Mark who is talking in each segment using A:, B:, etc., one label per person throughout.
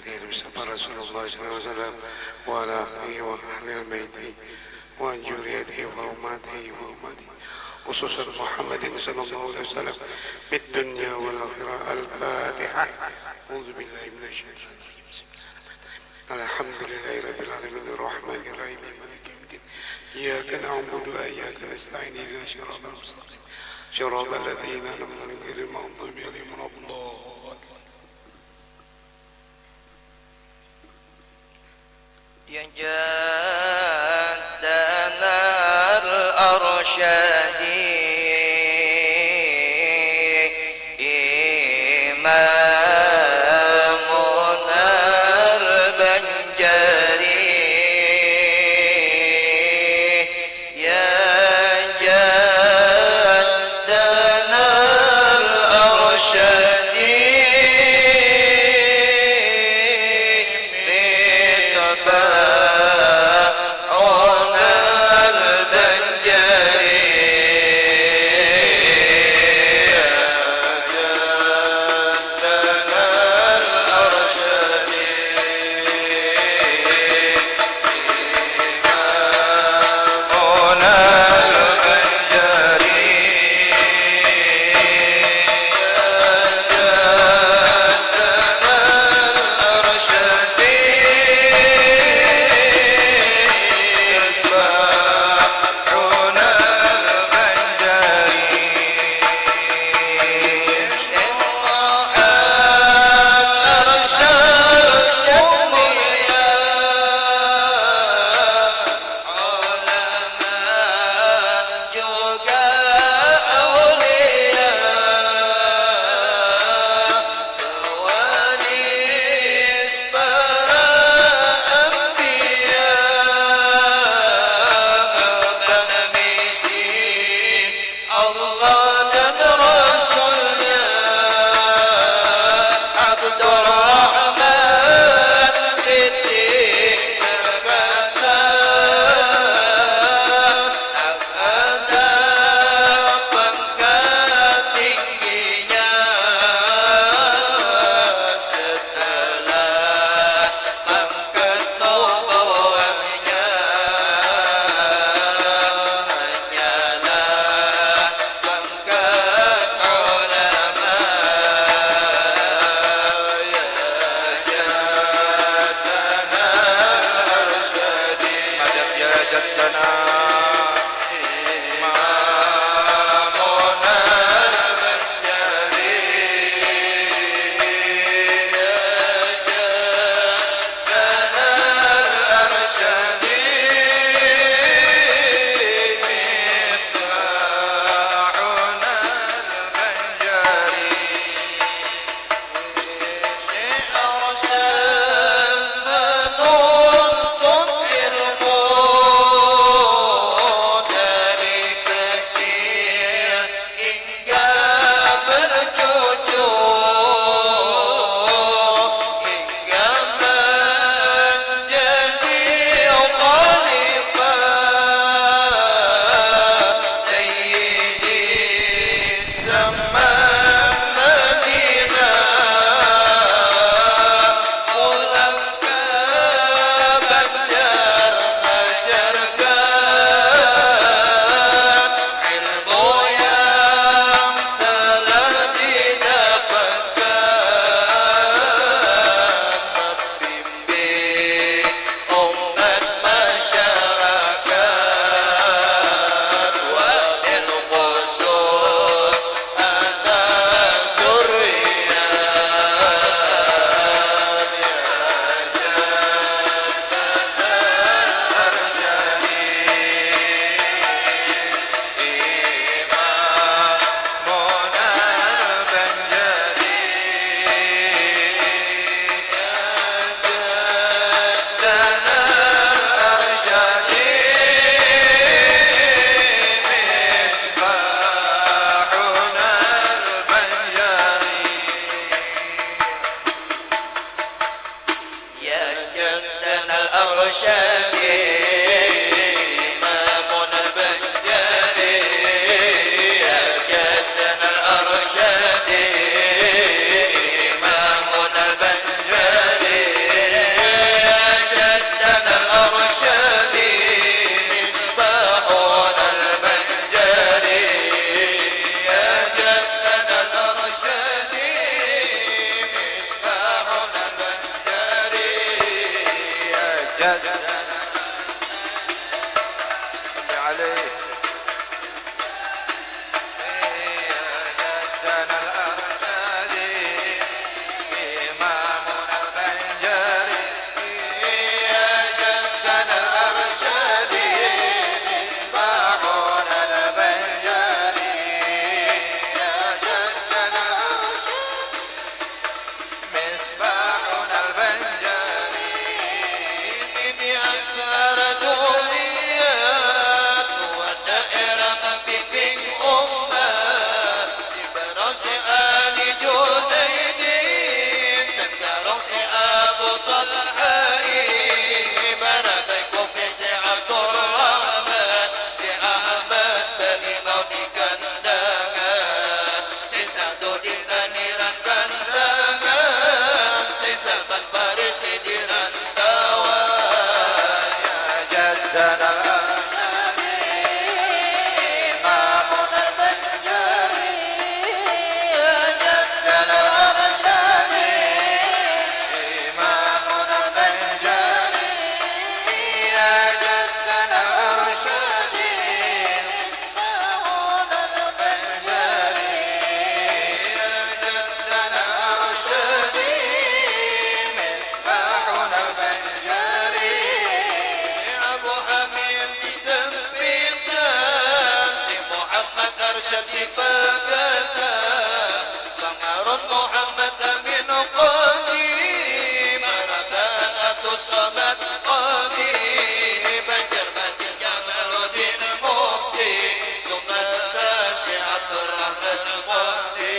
A: الحديث بسبب رسول الله صلى الله عليه وسلم وعلى آله وأهل البيت وعن ذريته وأمته خصوصا محمد صلى الله عليه وسلم في الدنيا والآخرة. الفاتحة. أعوذ بالله من الشيطان الرجيم. الحمد لله رب العالمين الرحمن الرحيم مالك يوم الدين إياك نعبد وإياك نستعين اهدنا الصراط المستقيم صراط الذين أنعمت عليهم غير المغضوب عليهم ولا الضالين.
B: يا جادنا الأرشدي إمامنا البنجري يا جادنا الأرشدي مصباحنا البنجري Hasan Farisi di rantauan.
C: Ya jaddana al-arsyadi Imamun al-Banjari Ya jaddana al-arsyadi Imamun al-Banjari Ya jaddana al-arsyadi Misbahun al-Banjari Ya jaddana al-arsyadi Misbahun al-Banjari
B: Abu Hamid disempitan, si Muhammad Arsyad sifagatan, Bang Harun Muhammad Amin Qadim, Maratan Abdul Samad Qadim, Banjarmasin Jamaluddin Mufti, Sumata Syekh Abdul Rahman Mufti,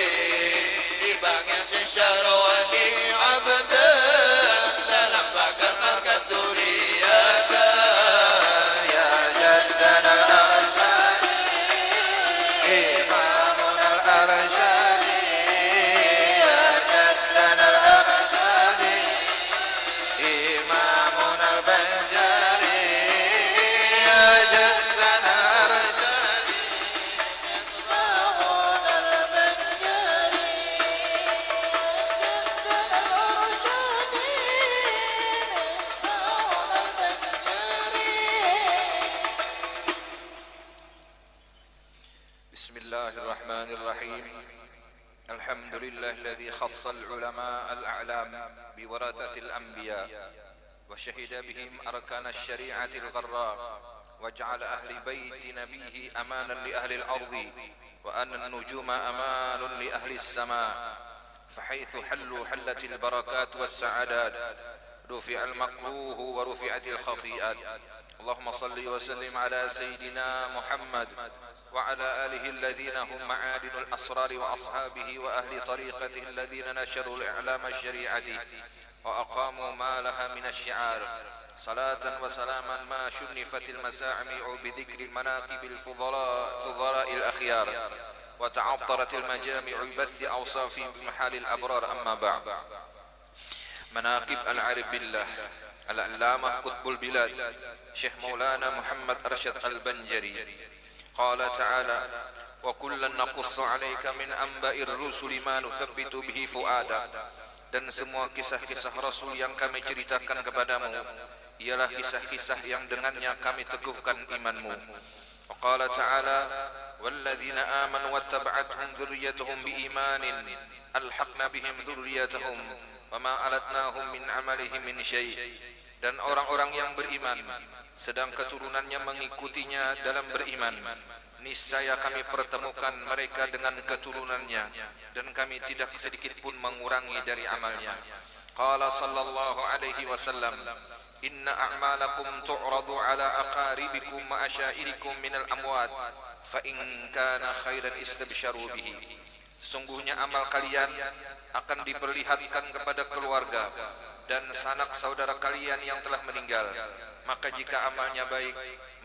B: di Bangil Syarwani Abdan, dalam pagar markas Duriyata.
C: Ya jaddana al-arsyadi Imamun al-arsyadi Ya jaddana al-arsyadi Imamun al-Banjari Ya jaddana al-arsyadi Misbahun al-Banjari Ya jaddana al-arsyadi Misbahun al-Banjari بسم الله الرحمن الرحيم الحمد لله الذي خص العلماء الأعلام بورثة الأنبياء وشهد بهم أركان الشريعة الغراء وجعل أهل بيت نبيه أمانا لأهل الأرض وأن النجوم أمان لأهل السماء فحيث حلوا حلت البركات والسعادات رفع المكروه ورفعت الخطيئات اللهم صل وسلم على سيدنا محمد وعلى آله الذين هم معادن الأسرار وأصحابه وأهل طريقته الذين نشروا الإعلام الشريعة وأقاموا ما لها من الشعار صلاة وسلاما ما شنفت المسامع بذكر مناقب الفضلاء الأخيار وتعطرت المجامع ببث أوصافهم بمحال الأبرار أما بعد مناقب العارف بالله العلامة قطب البلاد شيخ مولانا محمد أرشد البنجري قال تعالى وكلا نقص عليك من أنباء الرسل ما نثبت به فؤادا dan semua kisah-kisah Rasul yang kami ceritakan kepadamu ialah kisah-kisah yang dengannya kami teguhkan imanmu. Waqala ta'ala walladzina amanu wattaba'athum dzurriyyatuhum biimanin alhaqna bihim dzurriyyatahum wama alatnahum min amalihim min syai'. Dan orang-orang yang beriman sedang keturunannya mengikutinya dalam beriman, niscaya kami pertemukan mereka dengan keturunannya dan kami tidak sedikit pun mengurangi dari amalnya. Qala sallallahu alaihi wasallam inna a'malakum tu'radu ala aqaribikum wa asyairikum minal amwat fa in kana khairan istabsharu bihi. Sesungguhnya amal kalian akan diperlihatkan kepada keluarga dan sanak saudara kalian yang telah meninggal, maka jika amalnya baik,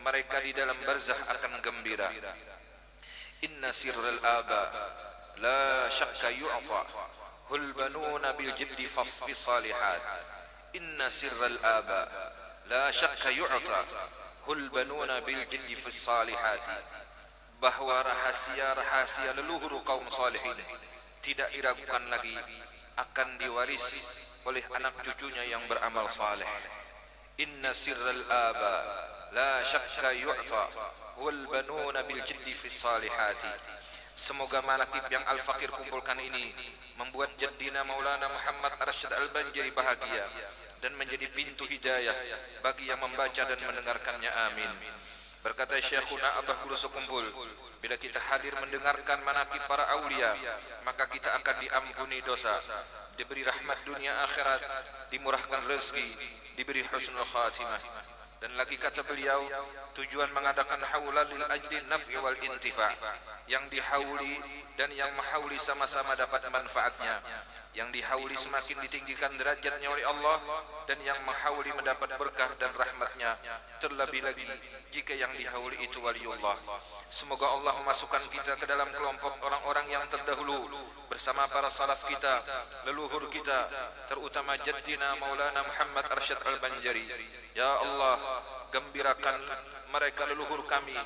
C: mereka di dalam barzah akan gembira. Inna sirral aba la syakka yu'ta hul banuna bil jiddi fasfi salihat. Inna sirral aba la syakka yu'ta hul banuna bil jiddi fis salihat. Bahwa rahasia-rahasia leluhur kaum salihin tidak diragukan lagi akan diwarisi oleh anak cucunya yang beramal saleh. Inna sirral aba la syakka yu'ta wal banuna bil jiddi fis salihati. Semoga manaqib yang Al-Fakir kumpulkan ini membuat jaddina Maulana Muhammad Arsyad Al-Banjari bahagia dan menjadi pintu hidayah bagi yang membaca dan mendengarkannya. Amin. Berkata Syekhuna Abah Kurusu Kumpul, bila kita hadir mendengarkan manaqib para aulia, maka kita akan diampuni dosa, diberi rahmat dunia akhirat, dimurahkan rezeki, diberi husnul khatimah. Dan lagi kata beliau, tujuan mengadakan haula lil ajli naf'i wal intifa', yang dihauli dan yang mahauli sama-sama dapat manfaatnya. yang dihauli semakin ditinggikan derajatnya oleh Allah, dan yang menghauli mendapat berkah dan rahmatnya, terlebih lagi jika yang dihauli itu waliullah. Semoga Allah memasukkan kita ke dalam kelompok orang-orang yang terdahulu bersama para salaf kita, leluhur kita, terutama jaddina Maulana Muhammad Arsyad Al-Banjari. Ya Allah, gembirakan mereka leluhur kami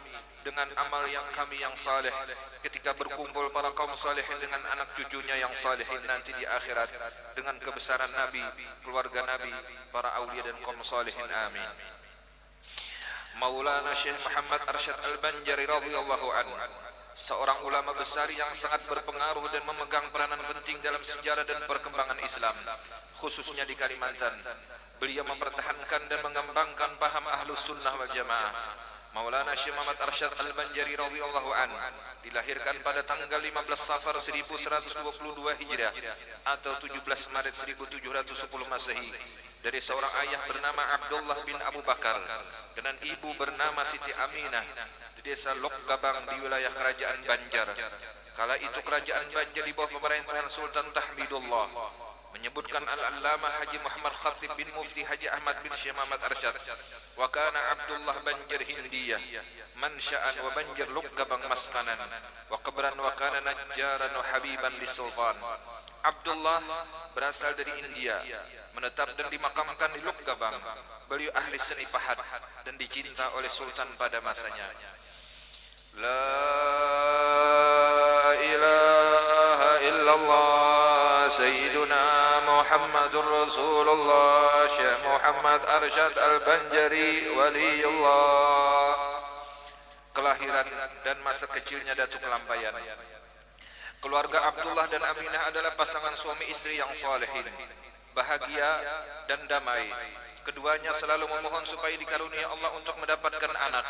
C: dengan amal yang kami yang saleh ketika berkumpul para kaum salihin dengan anak cucunya yang salihin nanti di akhirat, dengan kebesaran Nabi, keluarga Nabi, para aulia dan kaum salihin. Amin. Maulana Syekh Muhammad Arsyad Al-Banjari radhiyallahu anhu, seorang ulama besar yang sangat berpengaruh dan memegang peranan penting dalam sejarah dan perkembangan Islam, khususnya di Kalimantan. Beliau mempertahankan dan mengembangkan paham Ahlus Sunnah wal Jamaah. Maulana Syekh Muhammad Arsyad Al-Banjari radhiyallahu anhu dilahirkan pada tanggal 15 Safar 1122 Hijriah atau 17 Maret 1710 Masehi dari seorang ayah bernama Abdullah bin Abu Bakar dengan ibu bernama Siti Aminah di desa Lokgabang di wilayah Kerajaan Banjar. Kala itu Kerajaan Banjar di bawah pemerintahan Sultan Tahmidullah. Menyebutkan Al-Allamah Haji Muhammad Khatib bin Mufti Haji Ahmad bin Syekh Muhammad Arsyad, wa kana Abdullah Banjar Hindiyah mansya'an wa Banjar Lokgabang maskanan wa qabran wa kana najjaran wa habiban lisultan. Abdullah berasal dari India, menetap dan dimakamkan di Lokgabang. Beliau ahli seni pahat dan dicinta oleh sultan pada masanya. La ilaha illallah Sayyiduna Muhammadur Rasulullah Syekh Muhammad Arsyad Al-Banjari Waliullah. Kelahiran dan masa kecilnya Datuk Lampayan. Keluarga Abdullah dan Aminah adalah pasangan suami istri yang salihin, bahagia dan damai. Keduanya selalu memohon supaya dikarunia Allah untuk mendapatkan anak,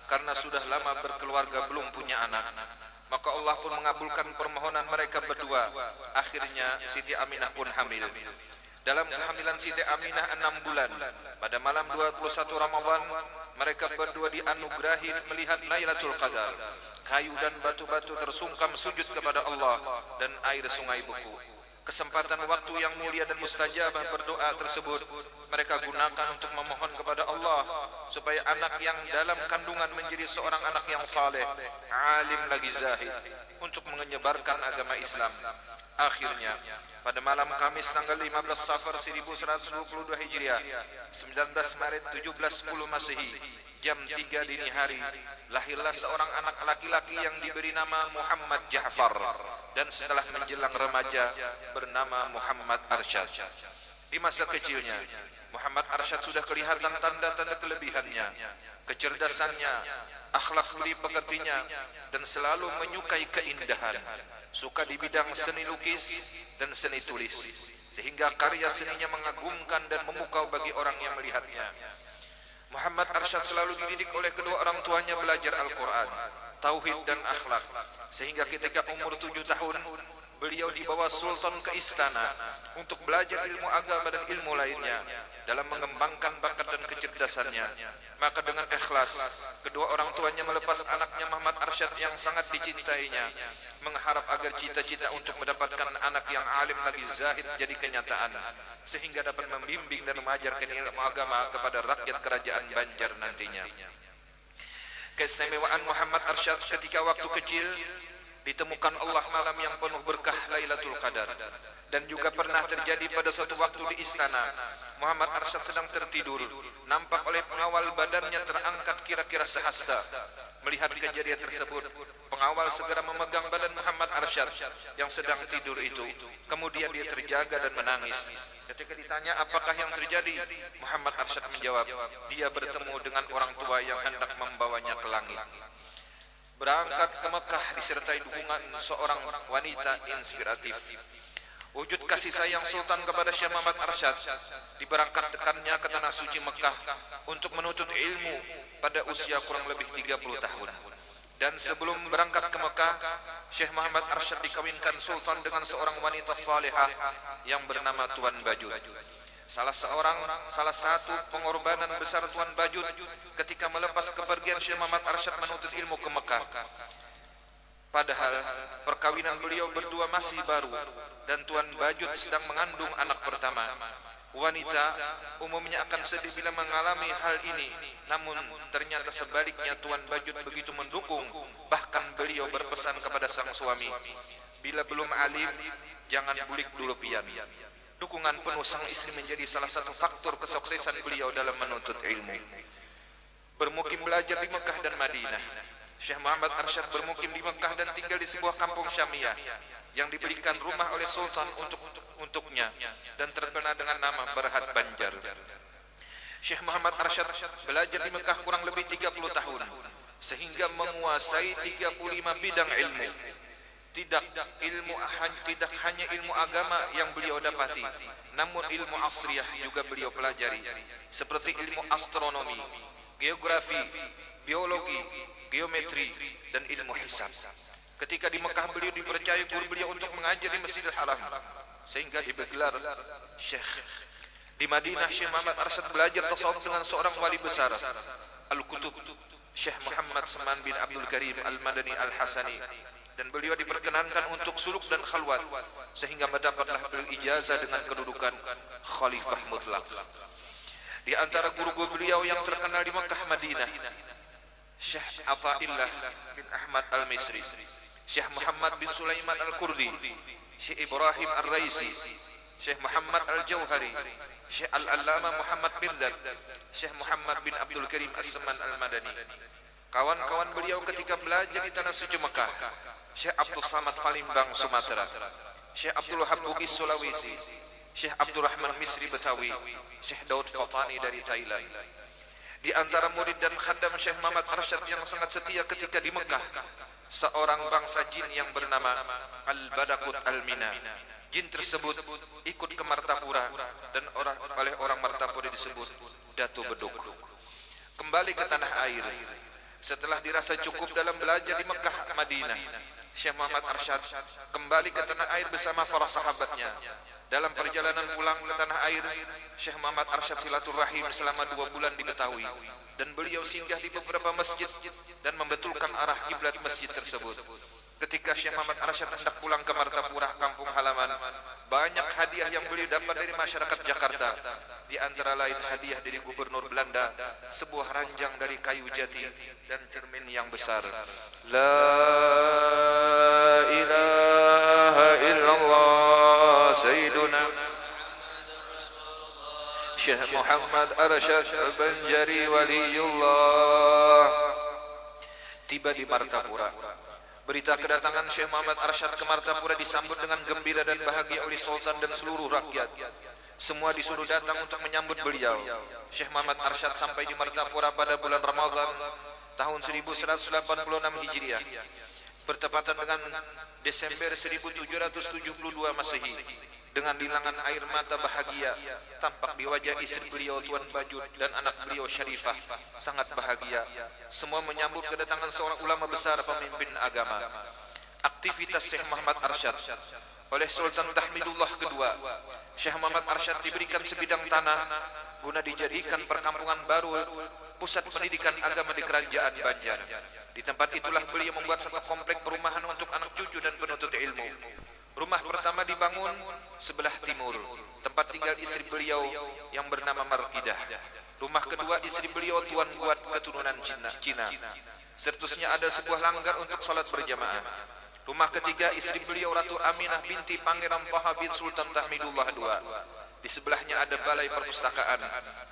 C: karena sudah lama berkeluarga belum punya anak. Maka Allah pun mengabulkan permohonan mereka berdua. Akhirnya Siti Aminah pun hamil. Dalam kehamilan Siti Aminah 6 bulan, pada malam 21 Ramadan, mereka berdua dianugerahi melihat Lailatul Qadar. Kayu dan batu-batu tersungkam sujud kepada Allah dan air sungai beku. Kesempatan waktu yang mulia dan mustajabah berdoa tersebut mereka gunakan untuk memohon kepada Allah supaya anak yang dalam kandungan menjadi seorang anak yang saleh, alim lagi zahid, untuk menyebarkan agama Islam. Akhirnya pada malam Kamis tanggal 15 Safar 1122 Hijriah 19 Maret 1710 Masehi, jam 3 dini hari, lahirlah seorang anak laki-laki yang diberi nama Muhammad Ja'far, dan setelah menjelang remaja bernama Muhammad Arsyad. Di masa kecilnya Muhammad Arsyad sudah kelihatan tanda-tanda kelebihannya, kecerdasannya, akhlak budi pekertinya, dan selalu menyukai keindahan. Suka di bidang seni lukis dan seni tulis, sehingga karya seninya mengagumkan dan memukau bagi orang yang melihatnya. Muhammad Arsyad selalu dididik oleh kedua orang tuanya belajar Al-Quran, tauhid dan akhlak, sehingga ketika umur 7 tahun beliau dibawa sultan ke istana untuk belajar ilmu agama dan ilmu lainnya. Dalam mengembangkan bakat dan kecerdasannya, maka dengan ikhlas kedua orang tuanya melepas anaknya Muhammad Arsyad yang sangat dicintainya, mengharap agar cita-cita untuk mendapatkan anak yang alim lagi zahid jadi kenyataan, sehingga dapat membimbing dan mengajarkan ilmu agama kepada rakyat kerajaan Banjar nantinya. Keistimewaan Muhammad Arsyad ketika waktu kecil, ditemukan Allah malam yang penuh berkah Lailatul Qadar. Dan juga pernah terjadi pada suatu waktu di istana, Muhammad Arsyad sedang tertidur, nampak oleh pengawal badannya terangkat kira-kira sehasta. Melihat kejadian tersebut, pengawal segera memegang badan Muhammad Arsyad yang sedang tidur itu. Kemudian dia terjaga dan menangis. Ketika ditanya apakah yang terjadi, Muhammad Arsyad menjawab, dia bertemu dengan orang tua yang hendak membawanya ke langit. Berangkat ke Mekah disertai dukungan seorang wanita inspiratif. Wujud kasih sayang Sultan kepada Syekh Muhammad Arsyad diberangkatkannya ke tanah suci Mekah untuk menuntut ilmu pada usia kurang lebih 30 tahun. Dan sebelum berangkat ke Mekah, Syekh Muhammad Arsyad dikawinkan Sultan dengan seorang wanita salihah yang bernama Tuan Bajud. Salah satu pengorbanan besar Tuan Bajud ketika melepas kepergian Syekh Muhammad Arsyad menuntut ilmu ke Mekah. Padahal perkawinan beliau berdua masih baru dan Tuan Bajut sedang mengandung anak pertama. Wanita umumnya akan sedih bila mengalami hal ini, namun ternyata sebaliknya Tuan Bajut begitu mendukung. Bahkan beliau berpesan kepada sang suami, bila belum alim, jangan bulik dulu pian. Dukungan penuh sang istri menjadi salah satu faktor kesuksesan beliau dalam menuntut ilmu. Bermukim belajar di Mekah dan Madinah. Syekh Muhammad Arsyad bermukim di Mekah dan tinggal di sebuah kampung Syamiyah yang diberikan rumah oleh Sultan untuknya dan terkenal dengan nama Berhat Banjar. Syekh Muhammad Arsyad belajar di Mekah kurang lebih 30 tahun sehingga menguasai 35 bidang ilmu. Tidak hanya ilmu agama yang beliau dapati, namun ilmu asriyah juga beliau pelajari, seperti ilmu astronomi, geografi, biologi, geometri, dan ilmu hisab. Ketika di Mekah beliau dipercaya guru beliau untuk mengajar di Masjidil Haram, sehingga digelar Syekh. Di Madinah Syekh Muhammad Arsyad belajar tasawuf dengan seorang wali besar Al-Kutub, Syekh Muhammad Saman bin Abdul Karim Al-Madani Al-Hasani, dan beliau diperkenankan untuk suluk dan khalwat sehingga mendapatlah beliau ijazah dengan kedudukan khalifah mutlak. Di antara guru-guru beliau yang terkenal di Mekah Madinah, Syekh Athaillah bin Ahmad Al-Misri, Syekh Muhammad bin Sulaiman Al-Kurdi, Syekh Ibrahim Al-Raisi, Syekh Muhammad Al-Jauhari, Syekh Al-Allama Muhammad Mirdad, Syekh Muhammad bin Abdul Karim As-Saman Al-Madani. Kawan-kawan beliau ketika belajar di tanah suci Mekah, Syekh Abdul Samad Palembang Sumatera, Syekh Abdul Wahab Bugis Sulawesi, Syekh Abdul Rahman Misri Betawi, Syekh Daud Fatani dari Thailand. Di antara murid dan khaddam Syekh Muhammad Arsyad yang sangat setia ketika di Mekah, seorang bangsa jin yang bernama Al-Badakut Al-Mina. Jin tersebut ikut ke Martapura dan oleh orang Martapura disebut Datu Beduk. Kembali ke tanah air, setelah dirasa cukup dalam belajar di Mekah Madinah, Syekh Muhammad Arsyad kembali ke tanah air bersama para sahabatnya. Dalam perjalanan pulang ke tanah air, Syekh Muhammad Arsyad silaturahim selama 2 bulan di Betawi, dan beliau singgah di beberapa masjid dan membetulkan arah kiblat masjid tersebut. Ketika Syekh Muhammad Arsyad hendak pulang ke Martapura, kampung halaman, banyak hadiah yang beliau dapat dari masyarakat Jakarta. Di antara lain hadiah dari Gubernur Belanda, sebuah ranjang dari kayu jati dan cermin yang besar. La ilaha illallah Sayyiduna Syekh Muhammad Arsyad Al-Banjari Waliullah. Tiba di Martapura, berita kedatangan Syekh Muhammad Arsyad ke Martapura disambut dengan gembira dan bahagia oleh Sultan dan seluruh rakyat. Semua disuruh datang untuk menyambut beliau. Syekh Muhammad Arsyad sampai di Martapura pada bulan Ramadan tahun 1186 Hijriah, bertepatan dengan Desember 1772 Masehi. Dengan dilangan air mata bahagia tampak di wajah istri beliau Tuan Bajut dan anak beliau Syarifah, sangat bahagia. Semua menyambut kedatangan seorang ulama besar pemimpin agama. Aktivitas Syekh Muhammad Arsyad oleh Sultan Tahmidullah II, Syekh Muhammad Arsyad diberikan sebidang tanah guna dijadikan perkampungan baru, pusat pendidikan agama di Kerajaan Banjar. Di tempat itulah beliau membuat satu komplek perumahan untuk anak cucu dan penuntut ilmu. Rumah pertama dibangun sebelah timur, tempat tinggal istri beliau yang bernama Markidah. Rumah kedua istri beliau Tuan Guat keturunan Cina. Seterusnya ada sebuah langgar untuk salat berjamaah. Rumah ketiga istri beliau Ratu Aminah binti Pangeran Taha bin Sultan Tahmidullah II. Di sebelahnya ada balai perpustakaan.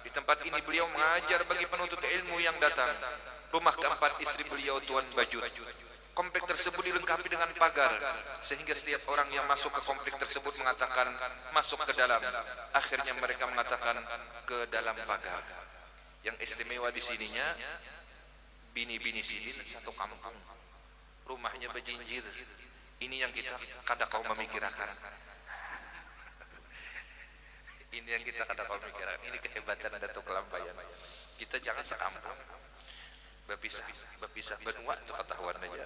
C: Di tempat ini beliau mengajar bagi penuntut ilmu yang datang. Rumah keempat istri beliau Tuan Bajut. Komplek tersebut dilengkapi dengan pagar, sehingga setiap orang yang masuk ke komplek tersebut mengatakan masuk ke dalam. Akhirnya mereka mengatakan ke dalam pagar. Yang istimewa di sininya, bini-bini sidin satu kampung, rumahnya berjinjir. Ini yang kita kada kau memikirkan. Ini yang kita kada kau memikirkan. Ini kehebatan Datuk Kelampayan. Kita jangan sekampung. Berpisah benua itu ketahuan aja.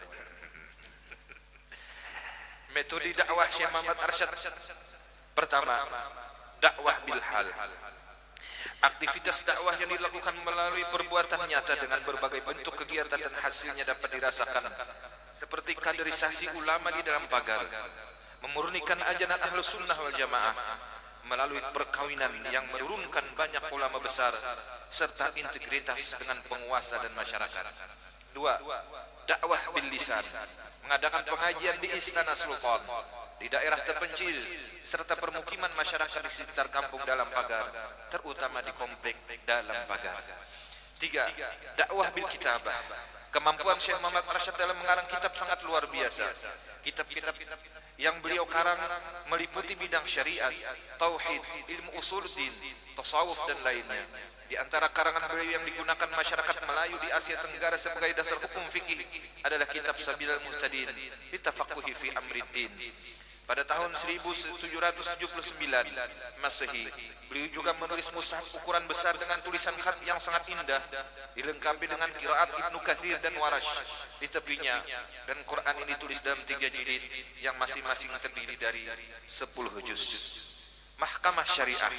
C: Metode dakwah Syekh Muhammad Arsyad pertama, dakwah bil hal. Aktivitas dakwah yang dilakukan melalui perbuatan nyata dengan berbagai bentuk kegiatan dan hasilnya dapat dirasakan, seperti kaderisasi ulama di dalam pagar, memurnikan ajaran Ahlus Sunnah wal Jamaah melalui perkawinan yang menurunkan banyak ulama besar, serta integritas dengan penguasa dan masyarakat. 2. Dakwah bil lisan, mengadakan pengajian di Istana Sultan, di daerah terpencil, serta permukiman masyarakat di sekitar kampung dalam pagar, terutama di komplek dalam pagar. 3. Dakwah bil kitabah, kemampuan Syekh Muhammad Arsyad dalam mengarang kitab sangat luar biasa. Kitab-kitab yang beliau karang meliputi bidang syariat, tauhid, ilmu usuluddin, tasawuf dan lainnya. Di antara karangan beliau yang digunakan masyarakat Melayu di Asia Tenggara sebagai dasar hukum fikih adalah kitab Sabilal Muhtadin litafaqquhi fi amriddin. Pada tahun 1779 Masehi, beliau juga menulis mushaf ukuran besar dengan tulisan khat yang sangat indah, dilengkapi dengan qiraat Ibnu Katsir dan Warash di tepinya, dan Quran ini ditulis dalam 3 jilid yang masing-masing terdiri dari 10 juz. Mahkamah Syariah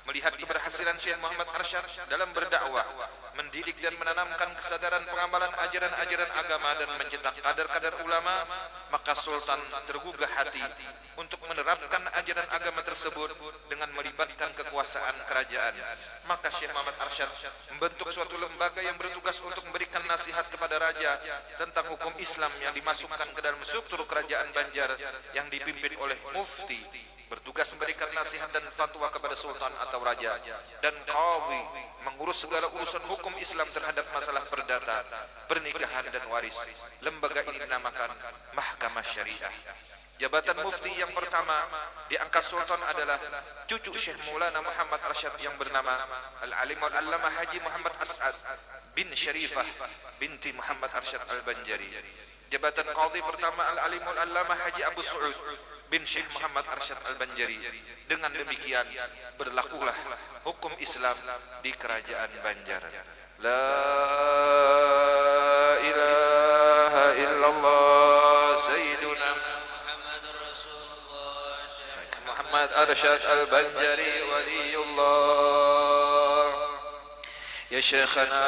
C: melihat keberhasilan Syekh Muhammad Arsyad dalam berdakwah, mendidik dan menanamkan kesadaran pengamalan ajaran-ajaran agama dan mencetak kader-kader ulama, maka Sultan tergugah hati untuk menerapkan ajaran agama tersebut dengan melibatkan kekuasaan kerajaan. Maka Syekh Muhammad Arsyad membentuk suatu lembaga yang bertugas untuk memberikan nasihat kepada raja tentang hukum Islam yang dimasukkan ke dalam struktur kerajaan Banjar yang dipimpin oleh mufti, bertugas memberikan nasihat dan fatwa kepada sultan atau raja, dan qadhi mengurus segala urusan hukum Islam terhadap masalah perdata, pernikahan dan waris. Lembaga ini dinamakan Mahkamah Syariah. Jabatan mufti yang pertama diangkat sultan adalah cucu Syekh Maulana Muhammad Arsyad yang bernama Al-Alim Al-Allamah Haji Muhammad As'ad bin Syarifah binti Muhammad Arsyad Al-Banjari. Jabatan qadhi pertama Al-Alim Al-Allamah Haji Abu Su'ud bin Syekh Muhammad Arsyad Al-Banjari. Dengan demikian berlakulah hukum Islam di kerajaan Banjar. La ilaha illallah Sayyiduna Muhammadur Rasulullah Syekh Muhammad Arsyad Al-Banjari Waliullah. Ya Syekhana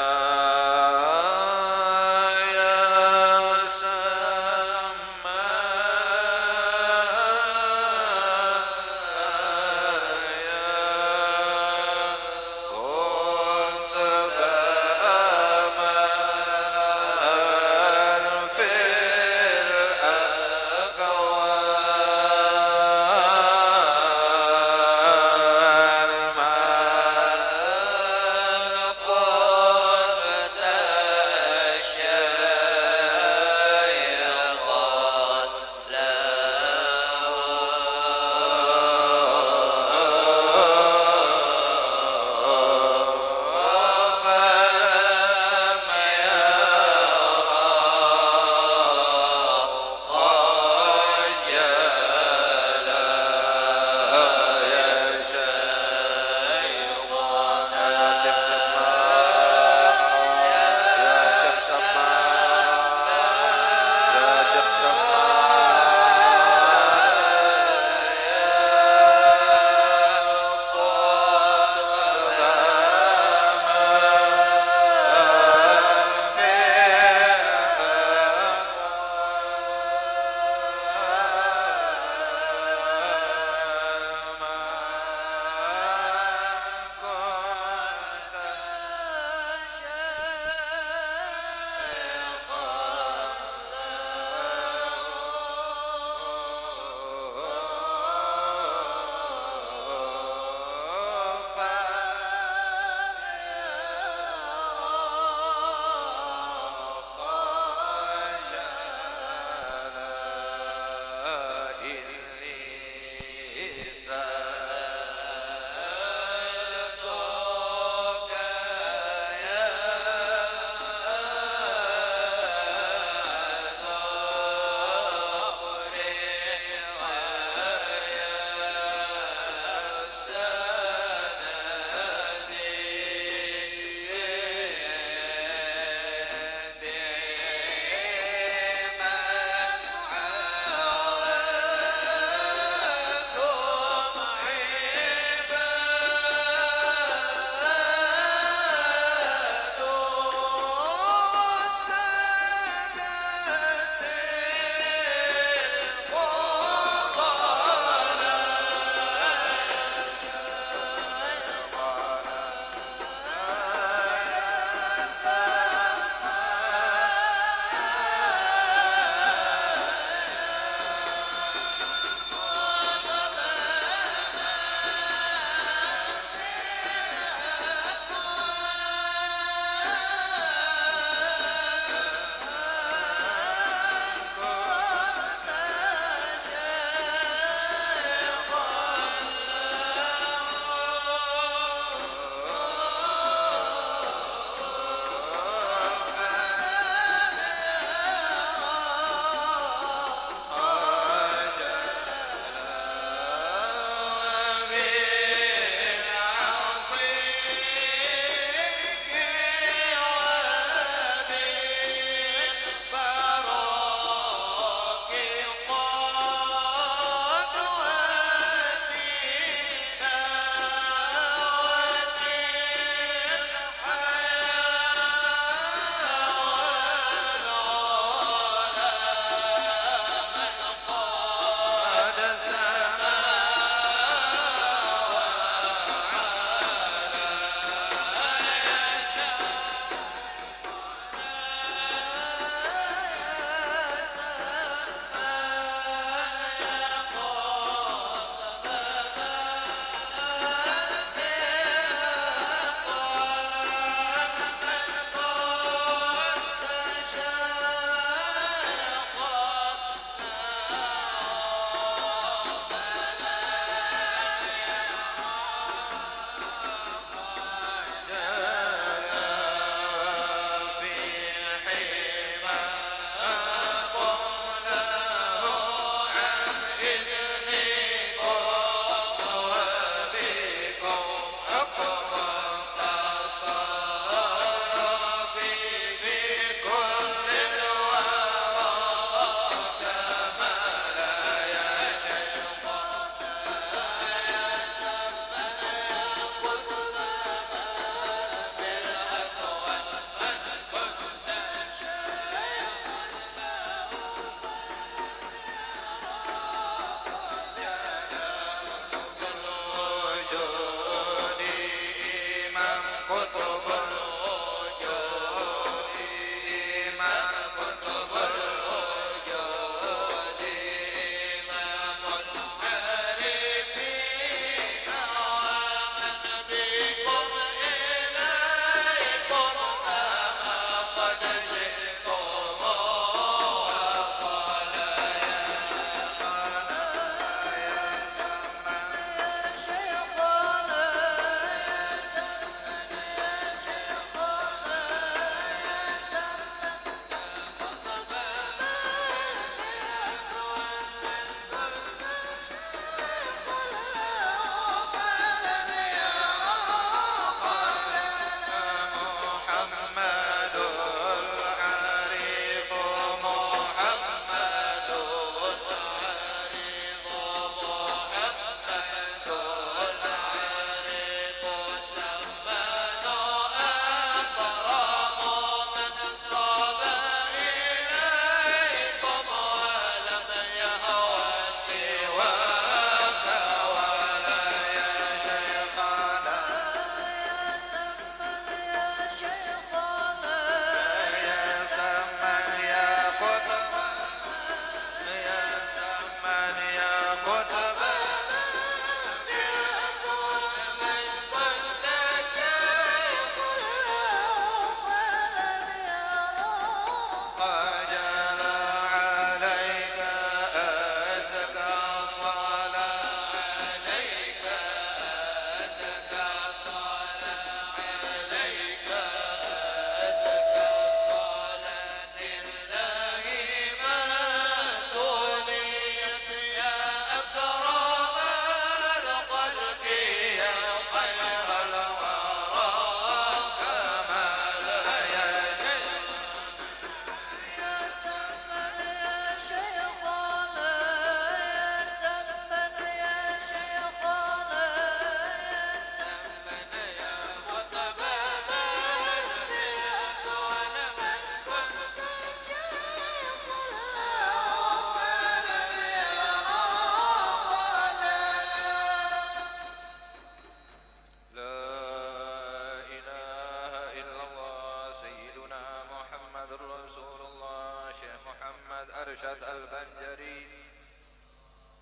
C: Muhammad Arsyad Al-Banjari.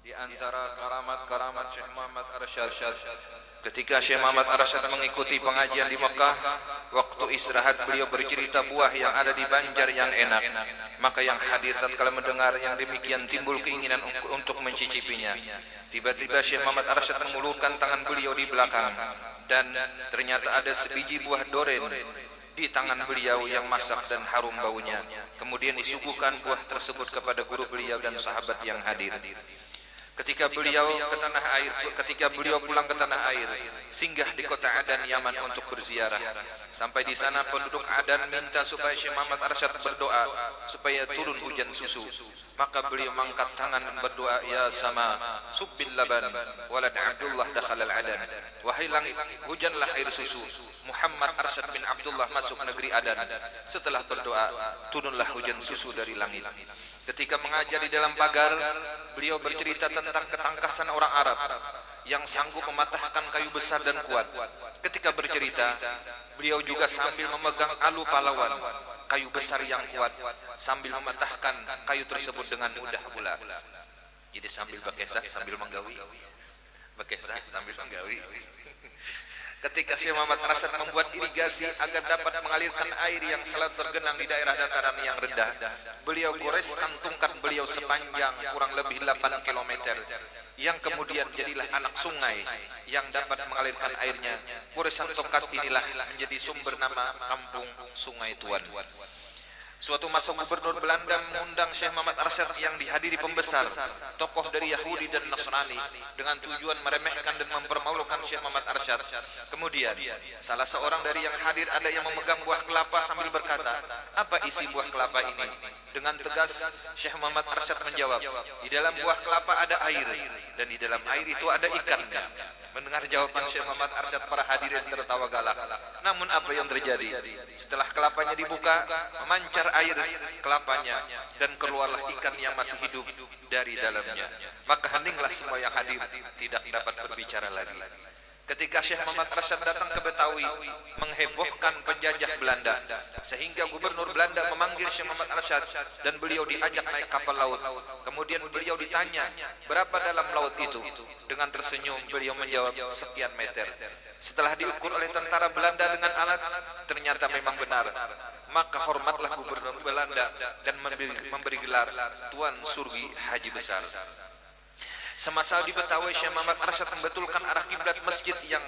C: Di antara karamat-karamat Syekh Muhammad Arsyad, ketika Syekh Muhammad Arsyad mengikuti pengajian di Mekah, waktu istirahat beliau bercerita buah yang ada di Banjar yang enak. Maka yang hadir tatkala mendengar yang demikian timbul keinginan untuk mencicipinya. Tiba-tiba Syekh Muhammad Arsyad mengulurkan tangan beliau di belakang, dan ternyata ada sebiji buah doren di tangan beliau yang masak dan harum baunya. Kemudian disuguhkan buah tersebut kepada guru beliau dan sahabat yang hadir. Ketika beliau pulang ke tanah air, singgah di kota Adan, Yaman untuk berziarah. Sampai di sana penduduk Adan minta supaya Syekh Muhammad Arsyad berdoa supaya turun hujan susu. Maka beliau mengangkat tangan dan berdoa, ya sama, subbil laban, walad Abdullah dakhala al-Adan. Wahai langit, hujanlah air susu. Muhammad Arsyad bin Abdullah masuk negeri Adan. Setelah berdoa, turunlah hujan susu dari langit. Ketika mengajar di dalam pagar, beliau bercerita tentang ketangkasan orang Arab yang sanggup mematahkan kayu besar dan kuat. Ketika bercerita, beliau juga sambil memegang alu pahlawan, kayu besar yang kuat, sambil mematahkan kayu tersebut dengan mudah pula. Jadi sambil bekesah, sambil menggawi. Bekesah sambil menggawi. Ketika Syekh Muhammad Arsyad membuat irigasi agar dapat mengalirkan air yang selalu tergenang di daerah dataran yang rendah, beliau goreskan tongkat beliau sepanjang kurang lebih 8 km, yang kemudian jadilah anak sungai yang dapat mengalirkan airnya. Goresan tongkat inilah menjadi sumber nama kampung Sungai Tuan. Suatu masa gubernur Belanda mengundang Syekh Muhammad Arsyad yang dihadiri pembesar, tokoh dari Yahudi dan Nasrani, dengan tujuan meremehkan dan mempermalukan Syekh Muhammad Arsyad. Kemudian salah seorang dari yang hadir ada yang memegang buah kelapa sambil berkata, apa isi buah kelapa ini? Dengan tegas Syekh Muhammad Arsyad menjawab, di dalam buah kelapa ada air, dan di dalam air itu ada ikannya. Mendengar jawaban Syekh Muhammad Arsyad, para hadirin tertawa galak. Namun apa yang terjadi? Setelah kelapanya dibuka, memancar air kelapanya, dan keluarlah ikan yang masih hidup dari dalamnya. Maka heninglah semua yang hadir tidak dapat berbicara lagi. Ketika Syekh Muhammad Arsyad datang ke Betawi, menghebohkan penjajah Belanda, sehingga gubernur Belanda memanggil Syekh Muhammad Arsyad dan beliau diajak naik kapal laut. Kemudian beliau ditanya, berapa dalam laut itu? Dengan tersenyum beliau menjawab, sekian meter. Setelah diukur oleh tentara Belanda dengan alat, ternyata memang benar. Maka hormatlah gubernur Belanda dan memberi gelar Tuan Surgi Haji Besar. Semasa di Betawi, Syekh Muhammad Arsyad membetulkan arah kiblat masjid yang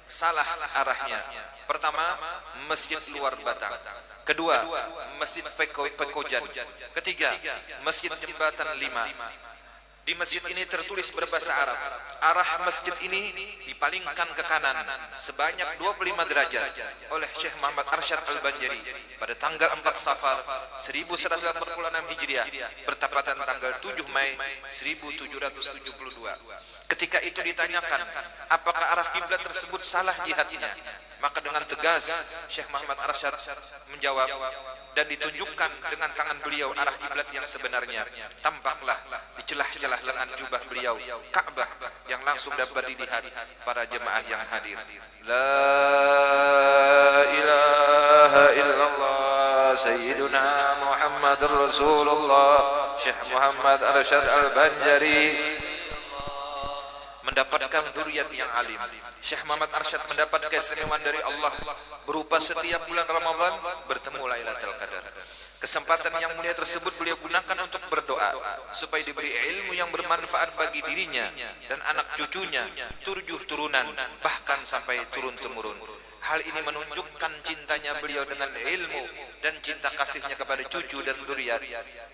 C: salah arahnya. Pertama, masjid luar Batang. Kedua, masjid Pekojan. Ketiga, masjid Jembatan 5. Di masjid ini tertulis berbahasa Arab. Arah masjid ini dipalingkan ke kanan sebanyak 25 derajat oleh Syekh Muhammad Arsyad Al-Banjari pada tanggal 4 Safar 1186 Hijriah bertepatan tanggal 7 Mei 1772. Ketika itu ditanyakan, apakah arah kiblat tersebut salah jihadnya? Maka dengan tegas Syekh Muhammad Arsyad menjawab, dan ditunjukkan dengan tangan beliau arah kiblat yang sebenarnya. Tampaklah di celah-celah lengan jubah beliau Ka'bah yang langsung dapat dilihat para jemaah yang hadir. La ilaha illallah Sayyiduna Muhammadur Rasulullah. Syekh Muhammad Arsyad Al-Banjari mendapatkan zuriat yang alim. Syekh Muhammad Arsyad mendapat keistimewaan dari Allah berupa setiap bulan Ramadan bertemu Lailatul Qadar. Kesempatan yang mulia tersebut beliau gunakan untuk berdoa supaya diberi ilmu yang bermanfaat bagi dirinya dan anak cucunya, turunan, bahkan sampai turun-temurun. Hal ini menunjukkan cintanya beliau dengan ilmu dan cinta kasihnya kepada cucu dan zuriat.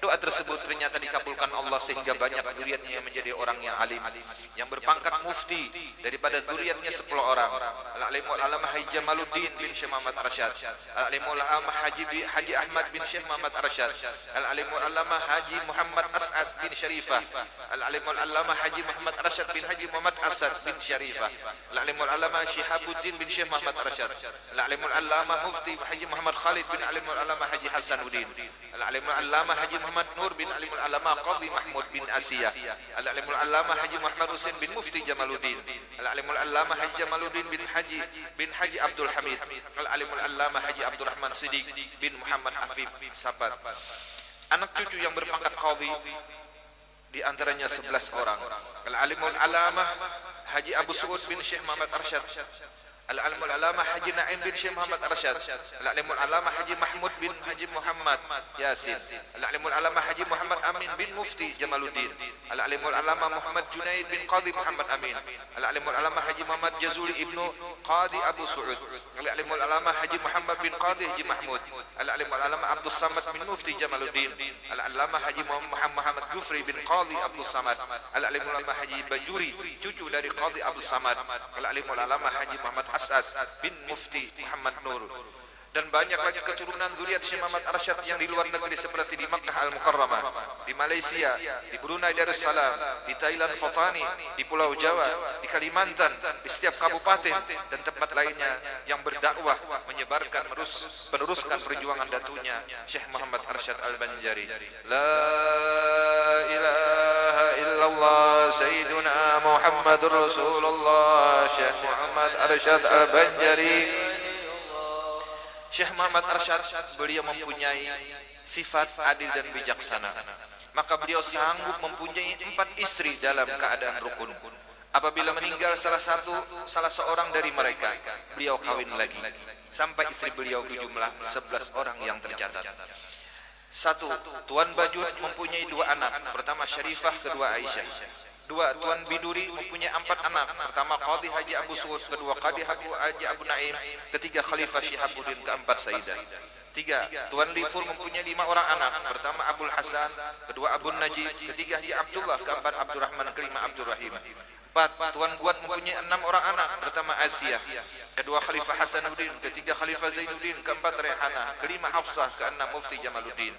C: Doa tersebut ternyata dikabulkan Allah sehingga banyak zuriatnya menjadi orang yang alim, yang berpangkat mufti daripada zuriatnya 10 orang. Al-Alimul Alamah Haji Jamaluddin bin Syekh Muhammad Arsyad, Al-Alimul Alamah Haji Ahmad bin Syekh Muhammad Arsyad, Al-Alimul Alamah Haji Muhammad As'ad bin Syarifah, Al-Alimul Alamah Haji Muhammad Arsyad bin Haji Muhammad As'ad bin Syarifah, Al-Alimul Alamah Syihabuddin bin Syekh Muhammad Arsyad, Al-Alimul Allamah Mufti Haji Muhammad Khalid bin Alimul Allamah Haji Hasanuddin, Al-Alimul Allamah Haji Muhammad Nur bin Alimul Allamah Qadhi Mahmud bin Asiyah, Al-Alimul Allamah Haji Muhammad Husain bin Mufti Jamaluddin, Al-Alimul Allamah Haji Jamaluddin bin Haji Abdul Hamid, Al-Alimul Allamah Haji Abdurrahman Siddiq bin Muhammad Afif Sabat, anak cucu yang berpangkat qadhi di antaranya 11 orang. Al-alimul alamah Haji Abu Suud bin Syekh Muhammad Arsyad, Al-alimul alamah Haji Naim bin Syekh Muhammad Arsyad, Al-alimul alamah Haji Mahmud bin Haji Muhammad Yasin, Al-alimul alamah Haji Muhammad Amin bin Mufti Jamaluddin, Al-alimul alamah Muhammad Junaid bin Qadhi Muhammad Amin, Al-alimul alamah Haji Muhammad Jazuli ibnu Qadhi Abu Suud, Al-alimul alamah Haji Muhammad bin Qadhi Haji Mahmud, Al-alimul alamah Abdul Samad bin Mufti Jamaluddin, Al-alamah Haji Muhammad Gufri bin Qadhi Abdul Samad, Al-alimul alamah Haji Bajuri cucu dari Qadhi Abdul Samad, Al-alimul alamah Haji Muhammad As'as bin Mufti Muhammad Nur, dan banyak lagi keturunan zuriat Syekh Muhammad Arsyad yang di luar negeri seperti di Makkah Al-Mukarramah, di Malaysia, di Brunei Darussalam, di Thailand Fotani, di Pulau Jawa, di Kalimantan, di setiap kabupaten dan tempat lainnya yang berdakwah menyebarkan meneruskan perjuangan datunya Syekh Muhammad Arsyad Al-Banjari. La ilaha illallah Sayyiduna Muhammadur Rasulullah Syekh Muhammad Arsyad Al-Banjari. Syekh Muhammad Arsyad beliau mempunyai sifat adil dan bijaksana, maka beliau sanggup mempunyai 4 istri dalam keadaan rukun. Apabila meninggal salah seorang dari mereka, beliau kawin lagi sampai istri beliau berjumlah 11 orang yang tercatat. 1. Tuan Bajud mempunyai 2 anak, pertama Syarifah, kedua Aisyah. 2. Tuan Biduri mempunyai 4 anak, pertama Qadhi Haji Abu Suud, kedua Qadhi Haji Abu Naim, ketiga Khalifah Syihabuddin, keempat Sayyidah. 3. Tuan Lifur mempunyai 5 orang anak, pertama Abdul Hasan, kedua Abu Najib, ketiga Haji Abdullah, keempat Abdurrahman, kelima Abdul Rahim. 4. Tuan Buat mempunyai 6 orang anak, pertama Asiyah, kedua Khalifah Hasanuddin, ketiga Khalifah Zainuddin, keempat Rehanah, kelima Hafsah, keenam Mufti Jamaluddin.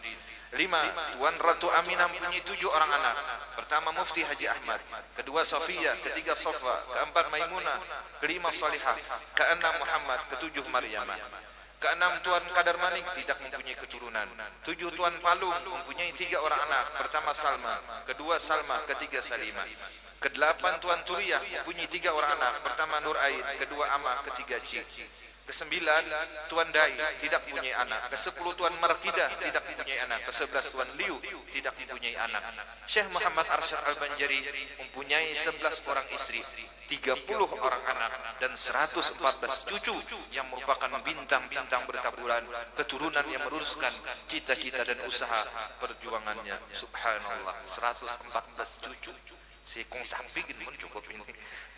C: 5. Tuan Ratu Aminah mempunyai 7 orang anak, pertama Mufti Haji Ahmad, kedua Safiyah, ketiga Safa, keempat Maimunah, kelima Salihah, keenam Muhammad, ketujuh Maryamah. 6. Tuan Kadar Manik tidak mempunyai keturunan. 7. Tuan Palung mempunyai 3 orang anak, pertama Salma, kedua Salma, ketiga Salimah. 8. Tuan Turiyah mempunyai 3 orang anak, pertama Nur Ain, kedua Amah, ketiga Cik. 9. Tuan Dai tidak mempunyai anak. 10. Tuan Markidah tidak mempunyai anak. 11. Tuan Liu tidak mempunyai anak. Syekh Muhammad Arsyad Al-Banjari mempunyai 11 orang istri, 30 orang anak, dan 114 cucu yang merupakan bintang-bintang bertaburan, keturunan yang meneruskan cita-cita dan usaha perjuangannya. Subhanallah, 114 cucu. Sekong sapi gitu cukup ini.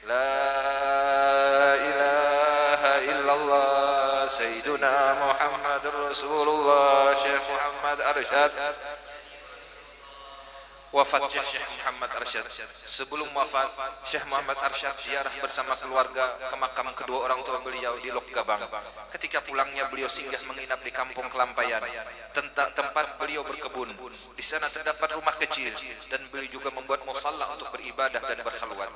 C: La ilaha illallah Sayyiduna Muhammadur Rasulullah Syekh Muhammad Arsyad. Wafatnya Syekh Muhammad Arsyad. Sebelum wafat, Syekh Muhammad Arsyad ziarah bersama keluarga ke makam kedua orang tua beliau di Lok Gabang. Ketika pulangnya beliau singgah menginap di Kampung Kelampayan, tempat beliau berkebun. Di sana terdapat rumah kecil dan beliau juga membuat musalla untuk beribadah dan berkhalwat.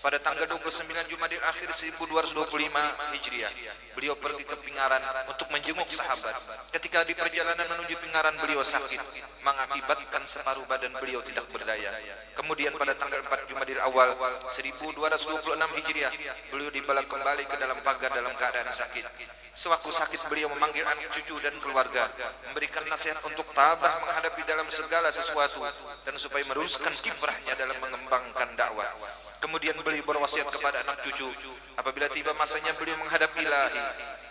C: Pada tanggal 29 Jumadil Akhir 1225 Hijriah, beliau pergi ke Pingaran untuk menjenguk sahabat. Ketika di perjalanan menuju Pingaran, beliau sakit, mengakibatkan separuh badan beliau tidak berdaya. Kemudian pada tanggal 4 Jumadil Awal 1226 Hijriah, beliau dibawa kembali ke dalam pagar dalam keadaan sakit. Sewaktu sakit, beliau memanggil anak cucu dan keluarga, memberikan nasihat untuk tabah menghadapi dalam segala sesuatu dan supaya meneruskan kiprahnya dalam mengembangkan dakwah. Kemudian beliau berwasiat kepada anak cucu, apabila tiba masanya beliau menghadap Ilahi,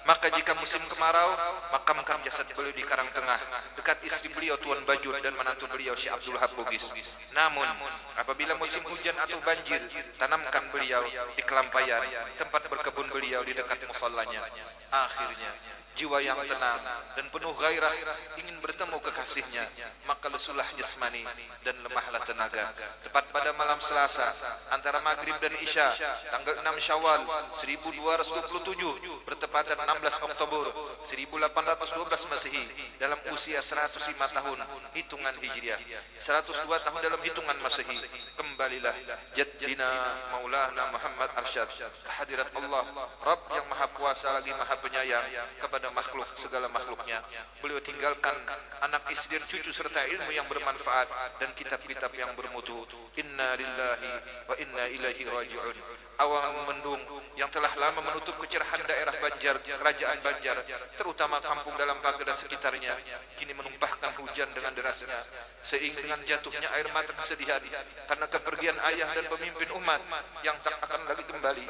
C: maka jika musim kemarau, makamkan jasad beliau di Karang Tengah, dekat istri beliau Tuan Bajud dan menantu beliau Syekh Abdul Wahab Bugis. Namun, apabila musim hujan atau banjir, tanamkan beliau di Kelampayan, tempat berkebun beliau di dekat musallanya. Akhirnya, jiwa yang tenang dan penuh gairah ingin bertemu kekasihnya, maka lesulah jasmani dan lemahlah tenaga. Tepat pada malam Selasa antara maghrib dan isya, tanggal 6 Syawal 1227 bertepatan 16 Oktober 1812 Masehi, dalam usia 105 tahun hitungan Hijriah, 102 tahun dalam hitungan Masehi, kembalilah Jaddina Maulana Muhammad Arsyad ke hadirat Allah Rabb yang Maha Kuasa lagi Maha Penyayang kepada kepada makhluk segala makhluknya. Beliau tinggalkan anak istri dan cucu serta ilmu yang bermanfaat dan kitab-kitab yang bermutu. Inna lillahi wa inna ilaihi raji'un. Awan mendung yang telah lama menutup kecerahan daerah Banjar, kerajaan Banjar, terutama kampung dalam pagar dan sekitarnya, kini menumpahkan hujan dengan derasnya, seiring dengan jatuhnya air mata kesedihan karena kepergian ayah dan pemimpin umat yang tak akan lagi kembali.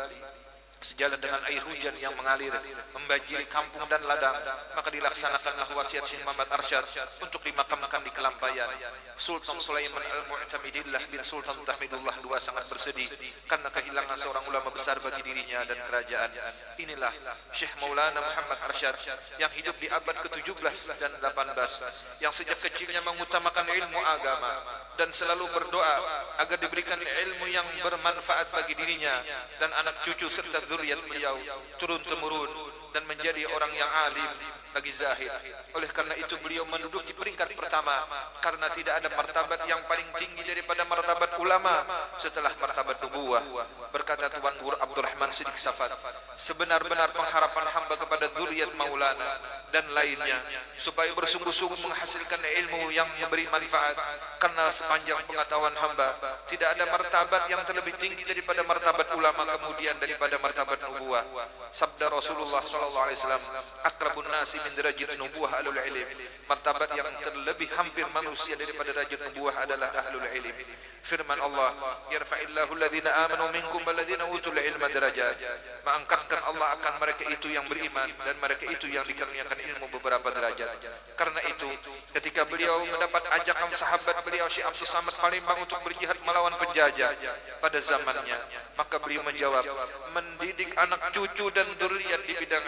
C: Sejalan dengan air hujan yang mengalir membanjiri kampung dan ladang, maka dilaksanakanlah wasiat Syekh Muhammad Arsyad untuk dimakamkan di Kelampayan. Sultan Sulaiman Al-Mu'tamidillah bin Sultan Tahmidullah II sangat bersedih karena kehilangan seorang ulama besar bagi dirinya dan kerajaan. Inilah Syekh Maulana Muhammad Arsyad yang hidup di abad ke-17 dan 18, yang sejak kecilnya mengutamakan ilmu agama dan selalu berdoa agar diberikan ilmu yang bermanfaat bagi dirinya dan anak cucu serta zuriat beliau turun-temurun dan menjadi orang yang alim lagi zahid. Oleh karena itu beliau menduduki peringkat pertama karena tidak ada martabat yang paling tinggi daripada martabat ulama setelah martabat nubuwah. Berkata Tuan Guru Abdurrahman Siddiq Safat, sebenar-benar pengharapan hamba kepada zuriat Maulana dan lainnya supaya bersungguh-sungguh menghasilkan ilmu yang memberi manfaat, karena sepanjang pengetahuan hamba tidak ada martabat yang terlebih tinggi daripada martabat ulama kemudian daripada martabat nubuwah. Sabda Rasulullah SAW, akrabun nasi min derajat nubuwah ahlul ilm. Martabat yang terlebih hampir manusia daripada derajat nubuwah adalah ahlul ilm. Firman Allah, yarfa'illahu alladhina amanu minkum walladhina utul ilma darajat. Mengangkatkan Allah akan mereka itu yang beriman dan mereka itu yang dikaruniakan ilmu beberapa derajat. Karena itu ketika beliau mendapat ajakan sahabat beliau Syekh Abdul Samad Palembang untuk berjihad melawan penjajah pada zamannya, maka beliau menjawab, mendidik anak cucu dan dzurriyyat di bidang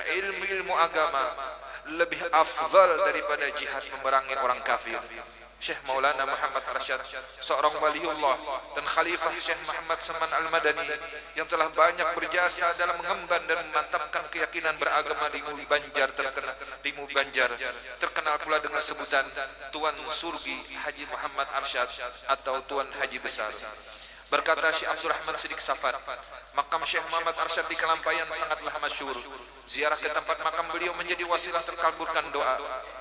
C: ilmu agama lebih afdal daripada jihad memerangi orang kafir. Syekh Maulana Muhammad Arsyad, seorang waliullah dan khalifah Syekh Muhammad Saman Al-Madani yang telah banyak berjasa dalam mengemban dan memantapkan keyakinan beragama di Mubi Banjar, terkenal pula dengan sebutan Tuan Surgi Haji Muhammad Arsyad atau Tuan Haji Besar. Berkata Syekh Abdurrahman Siddiq Safat, makam Syekh Muhammad Arsyad di Kelampayan sangatlah masyhur. Ziarah ke tempat makam beliau menjadi wasilah terkabulkan doa,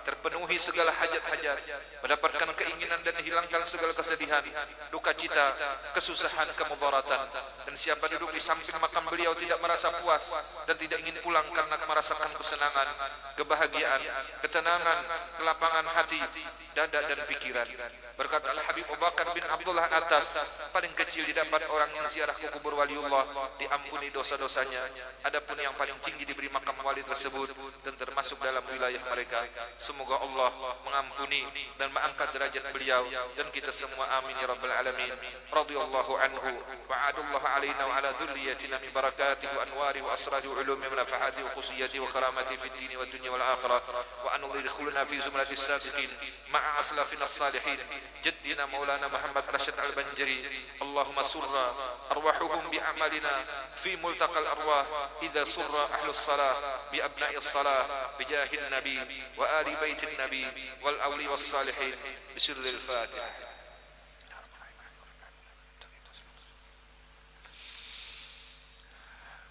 C: terpenuhi segala hajat-hajat, mendapatkan keinginan dan hilangkan segala kesedihan, duka cita, kesusahan, kemudaratan. Dan siapa duduk di samping makam beliau tidak merasa puas dan tidak ingin pulang karena merasakan kesenangan, kebahagiaan, ketenangan, kelapangan hati, dada dan pikiran. Berkata Al-Habib Abu Bakar bin Abdullah Atas, paling kecil didapat orang yang ziarah ke kubur waliullah diampuni dosa-dosanya. Adapun yang paling tinggi diberi makam wali tersebut dan termasuk dalam wilayah mereka. Semoga Allah mengampuni dan mengangkat derajat beliau dan kita semua, amin ya rabbal alamin. Radhiyallahu anhu wa adallahu alaina wa ala dhurriyyatina min barakatihi wa anwari wa asrari wa ulumi wa nafahati wa khusiyati wa karamati fid dini wa dunya wal akhirah wa an yudkhilna fi zumrati as-sabiqin ma'a aslafina as-salihin جدنا مولانا محمد رشد البنجري. اللهم سر أرواحهم بأعمالنا في ملتقى الأرواح إذا سر أهل الصلاة بأبناء الصلاة بجاه النبي وآل بيت النبي والأولي والصالحين بسر الفاتحة.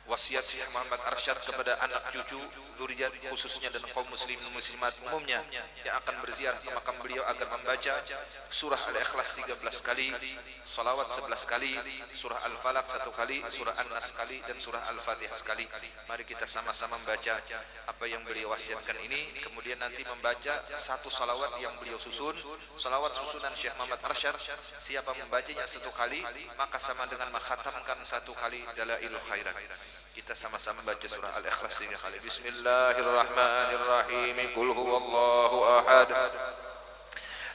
C: Wasiat Syekh Muhammad Arsyad kepada anak cucu, zuriat khususnya dan kaum muslimin muslimat umumnya yang akan berziarah ke makam beliau agar membaca surah Al-Ikhlas 13 kali, salawat 11 kali, surah Al-Falaq 1 kali, surah An-Nas sekali dan surah Al-Fatihah sekali. Mari kita sama-sama membaca apa yang beliau wasiatkan ini, kemudian nanti membaca satu salawat yang beliau susun, salawat susunan Syekh Muhammad Arsyad. Siapa membacanya 1 kali maka sama dengan mengkhatamkan 1 kali Dalailul Khairat. Kita sama-sama baca surah Al-Ikhlas 3 kali. Bismillahirrahmanirrahim. Qul huwallahu ahad.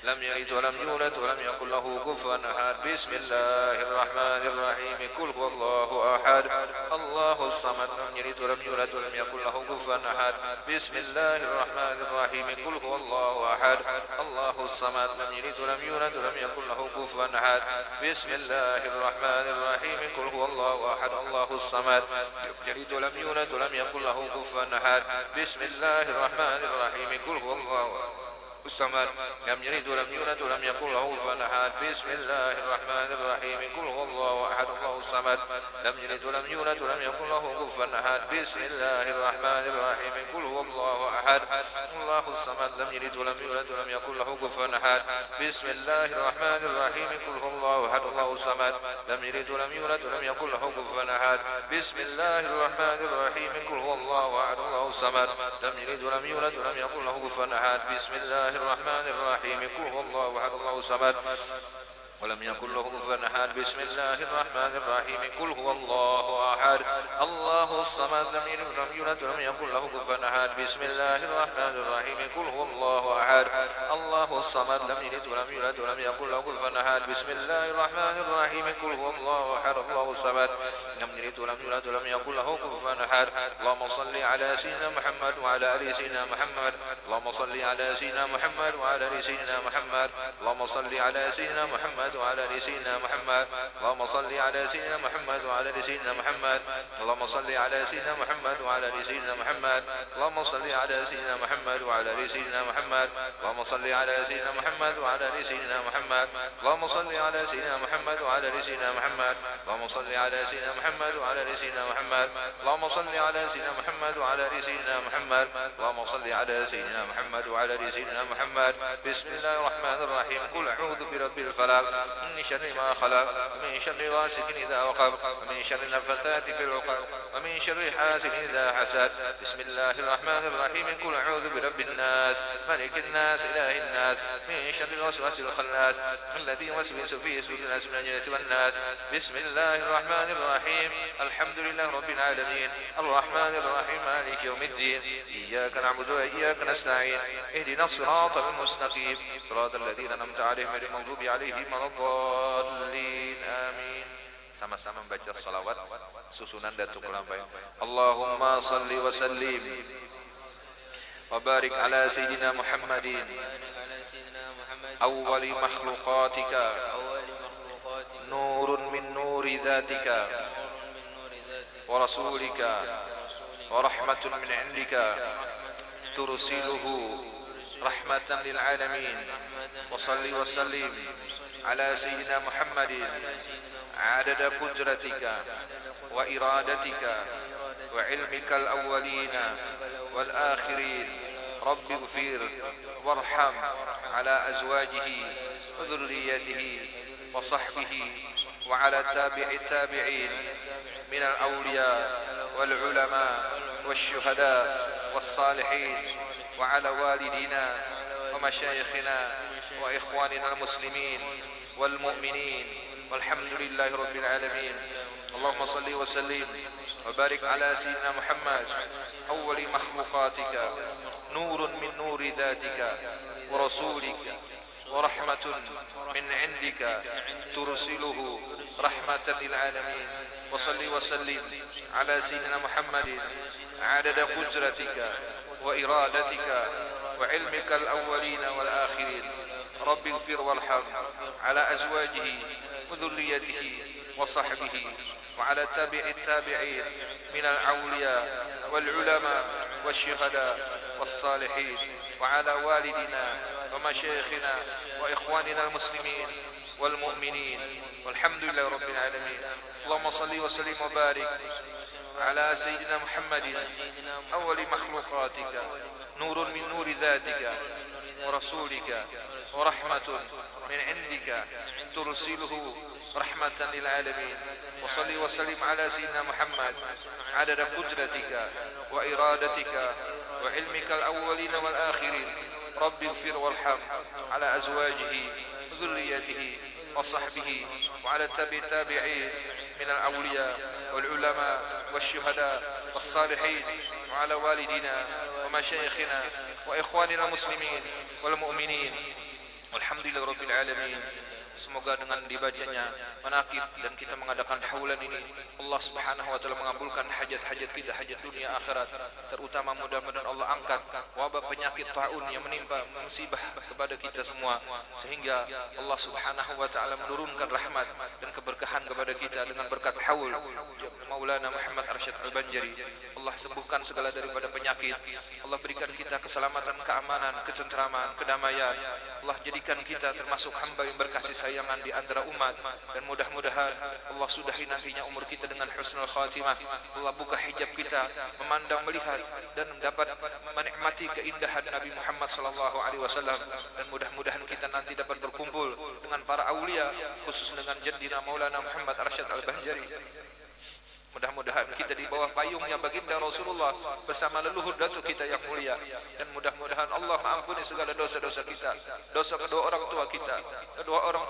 C: Lam yalid wa lam yulad wa lam yakul lahu kufuwan ahad. Bismillahirrahmanirrahim. Qul huwallahu ahad. Allahus samad. Lam yalid wa lam yulad wa lam yakul lahu kufuwan ahad. Bismillahirrahmanirrahim. Qul huwallahu ahad. Allahus samad. Lam yalid wa lam yulad wa lam yakul lahu kufuwan ahad. Bismillahirrahmanirrahim. Qul huwallahu ahad. Allahus samad. Lam yalid wa lam yulad wa lam yakul lahu kufuwan ahad. Bismillahirrahmanirrahim. Qul huwallahu ahad. الصمد لم يلد ولم يولد ولم يكن له كفوا أحد بسم الله الرحمن الرحيم قل هو الله أحد الله الصمد لم يلد ولم يولد ولم يكن له كفوا أحد بسم الله الرحمن الرحيم قل هو الله أحد الله الصمد لم يلد ولم يولد ولم يكن له كفوا أحد بسم الله الرحمن الرحيم قل هو الله أحد الله الصمد لم يلد ولم يولد ولم يكن له كفوا أحد بسم الله الرحمن الرحيم قل هو الله أحد الله الصمد لم يلد ولم يولد ولم يكن له كفوا أحد بسم الله الرحمن الرحيم قل هو الله أحد الله الصمد ولم يكن له كفوا أحد بسم الله الرحمن الرحيم قل هو الله أحد الله الصمد لم يلد ولم يولد ولم يكن له كفوا أحد بسم الله الرحمن الرحيم قل هو الله أحد الله الصمد لم يلد ولم يولد ولم يكن له كفوا أحد بسم الله الرحمن الرحيم قل هو الله أحد الله الصمد لم يلد ولم يولد ولم يكن له كفوا أحد اللهم صل على سيدنا محمد وعلى آل سيدنا محمد اللهم صل على سيدنا محمد وعلى آل سيدنا محمد اللهم صل على سيدنا محمد وعلى آل سيدنا محمد اللهم صل على سيدنا محمد وعلى آل سيدنا محمد اللهم صل على سيدنا محمد وعلى آل سيدنا محمد اللهم صل على سيدنا محمد وعلى آل سيدنا محمد اللهم صل على سيدنا محمد وعلى آل سيدنا محمد اللهم صل على سيدنا محمد وعلى آل سيدنا محمد اللهم صل على سيدنا محمد وعلى آل سيدنا محمد اللهم صل على سيدنا محمد وعلى آل سيدنا محمد اللهم صل على سيدنا محمد وعلى آل سيدنا محمد بسم الله الرحمن الرحيم قل أعوذ برب الفلق من شر ما خلق ومن شر غاسق إذا وقب ومن شر النفثات في العقد ومن شر حاسد إذا حسد بسم الله الرحمن الرحيم قل أعوذ برب الناس ملك الناس إله الناس من شر الوسواس الخناس الذي يوسوس في صدور الناس من الجنة والناس بسم الله الرحمن الرحيم الحمد لله رب العالمين الرحمن الرحيم مالك يوم الدين إياك نعبد وإياك نستعين اهدنا الصراط المستقيم صراط الذين أنعمت عليهم غير المغضوب عليهم ولا الضالين آمين. Sama-sama membaca salawat susunan Datuk Lampai. Allahumma salli wa sallim wa barik ala sayyidina Muhammadin awwali makhluqatika nurun min nuri dhatika wa rasulika wa rahmatun min indika tursiluhu rahmatan lil alamin wa salli wa sallim ala sayyidina Muhammadin عدد قدرتك وإرادتك وعلمك الأولين والآخرين رب اغفر وارحم على أزواجه وذريته وصحبه وعلى تابع التابعين من الأولياء والعلماء والشهداء والصالحين وعلى والدينا ومشايخنا وإخواننا المسلمين والمؤمنين والحمد لله رب العالمين. اللهم صل وسلم وبارك على سيدنا محمد أول مخلوقاتك نور من نور ذاتك ورسولك ورحمة من عندك ترسله رحمة للعالمين وصل وسلم على سيدنا محمد عدد قدرتك وإرادتك وعلمك الأولين والآخرين رب اغفر وارحم على أزواجه وذريته وصحبه وعلى تابع التابعين من الأولياء والعلماء والشهداء والصالحين وعلى والدنا ومشايخنا وإخواننا المسلمين والمؤمنين والحمد لله رب العالمين. اللهم صل وسلم وبارك على سيدنا محمد أول مخلوقاتك نور من نور ذاتك ورسولك ورحمة من عندك ترسله رحمة للعالمين وصل وسلم على سيدنا محمد عدد قدرتك وإرادتك وعلمك الأولين والآخرين رب اغفر وارحم على أزواجه وذريته وصحبه وعلى التابعين من الأولياء والعلماء والشهداء والصالحين وعلى والدنا ومشايخنا وإخواننا المسلمين والمؤمنين والحمد لله رب العالمين. Semoga dengan dibacanya manaqib dan kita mengadakan haulan ini, Allah Subhanahu wa taala mengabulkan hajat-hajat kita, hajat dunia akhirat. Terutama mudah-mudahan Allah angkat wabah penyakit taun yang menimpa musibah kepada kita semua, sehingga Allah Subhanahu wa taala menurunkan rahmat dan keberkahan kepada kita dengan berkat haul Maulana Muhammad Arsyad Al-Banjari. Allah sembuhkan segala daripada penyakit. Allah berikan kita keselamatan, keamanan, ketentraman, kedamaian. Allah jadikan kita termasuk hamba yang berkasih sayangan di antara umat, dan mudah-mudahan Allah sudahi nantinya umur kita dengan husnul khatimah. Allah buka hijab kita memandang, melihat dan dapat menikmati keindahan Nabi Muhammad sallallahu alaihi wasallam, dan mudah-mudahan kita nanti dapat berkumpul dengan para aulia, khusus dengan jaddina Maulana Muhammad Arsyad Al-Banjari. Mudah-mudahan kita di bawah payungnya baginda Rasulullah bersama leluhur datuk kita yang mulia, dan mudah-mudahan Allah mengampuni segala dosa-dosa kita, dosa kedua orang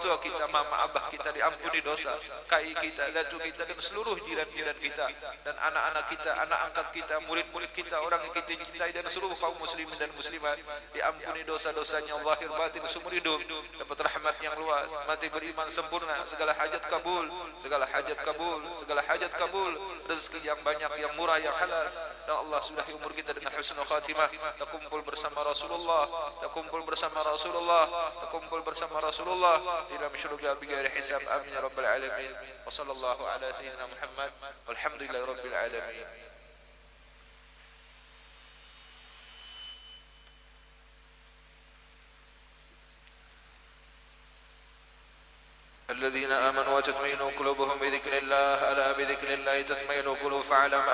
C: tua kita, mama abah kita diampuni dosa, kai kita, datuk kita, dan seluruh jiran-jiran kita, dan anak-anak kita, anak angkat kita, murid-murid kita, orang yang kita cintai, dan seluruh kaum muslimin dan muslimat diampuni dosa-dosanya zahir batin seumur hidup, dapat rahmat yang luas, mati beriman sempurna, segala hajat kabul, segala hajat kabul, segala hajat kabul, rezeki yang banyak, yang murah, yang halal, dan Allah sudahi umur kita dengan husnul khatimah. Kita kumpul bersama Rasulullah, kita kumpul bersama Rasulullah, kita kumpul bersama Rasulullah di dalam syurga bighairi hisab. Amin ya rabbal alamin. Wa sallallahu ala sayyidina Muhammad walhamdulillahi rabbil alamin. الذين آمنوا وتطمئن قلوبهم بذكر الله ألا بذكر الله تطمئن القلوب فاعلم